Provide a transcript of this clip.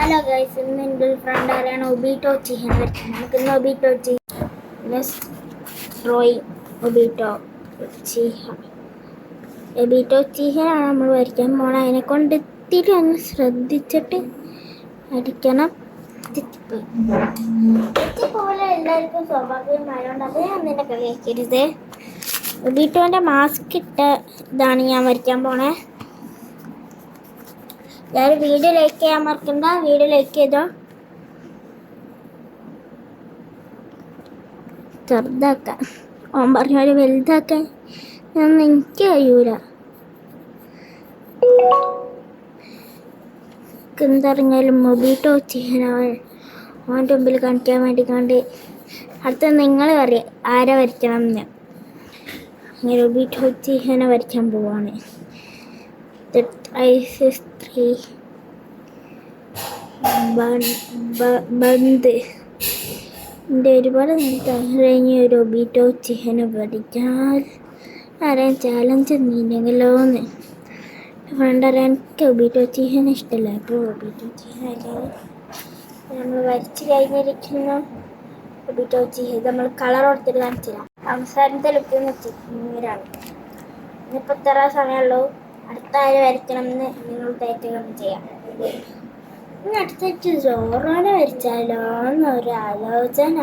Hello guys, ഇന്ന് എൻ്റെ ഒരു ഫ്രണ്ട് ആരാണ് ഒബീറ്റോ ചെയ്യാൻ പറ്റുന്നത്. നമുക്ക് ഇന്ന് ഒബീറ്റോ ഒബീറ്റോ ചെയ്യാനാണ് നമ്മൾ വരയ്ക്കാൻ പോകണം. അതിനെ കൊണ്ട് ഇത്തിരി ഒന്ന് ശ്രദ്ധിച്ചിട്ട് അടിക്കണം. പോലെ എല്ലാവർക്കും സ്വാഭാവികമായതുകൊണ്ട് അത് ഞാൻ നിന്നെ കളിയാക്കരുത്. ഒബീറ്റോൻ്റെ മാസ്ക് ഇട്ട ഇതാണ് ഞാൻ വരയ്ക്കാൻ പോണേ. എല്ലാവരും വീഡിയോ ലൈക്ക് ചെയ്യാൻ മറക്കണ്ട. വീഡിയോ ലൈക്ക് ചെയ്തോ. ചെറുതാക്കാം, ഓൻ പറഞ്ഞ പോലെ വലുതാക്കാൻ എനിക്ക് കഴിയൂല. എന്തറിഞ്ഞാലും മൊബീറ്റോ ചെയ്യാൻ ഓൻ്റെ മുമ്പിൽ കാണിക്കാൻ വേണ്ടി കണ്ട് അടുത്ത നിങ്ങൾ അറിയാം ആരെ വരയ്ക്കണം എന്ന്. അങ്ങനെ മൊബീറ്റോ ചെയ്യാനെ വരയ്ക്കാൻ പോവാണ്. ബന്ദ് എൻ്റെ ഒരുപാട് കഴിഞ്ഞ ഒരു ഒബീറ്റോ ചെയ്യാൻ പഠിച്ചാൽ ആരാൻ ചാലഞ്ച് നീണ്ടെങ്കിലോ എന്ന് ഫ്രണ്ട് അറിയാൻ. എനിക്ക് ഒബീറ്റോ ചെയ്യാൻ ഇഷ്ടമല്ല. അപ്പോൾ ഒബീറ്റോ ചെയ്യാൻ നമ്മൾ വരച്ച് കഴിഞ്ഞിരിക്കുന്ന ഒബീറ്റോ ചെയ്ത് നമ്മൾ കളർ കൊടുത്തിട്ട് കാണിച്ചില്ല. അവസാനത്തെ ലുക്ക് ഇങ്ങനെയാണ്. ഇനിയിപ്പോൾ ഇത്ര സമയമുള്ളൂ. അടുത്ത ആര് വരയ്ക്കണം എന്ന് നിങ്ങൾ തേറ്റം ചെയ്യാം. ഇനി അടുത്ത ജോറോനെ വരച്ചാലോ എന്നൊരു ആലോചന.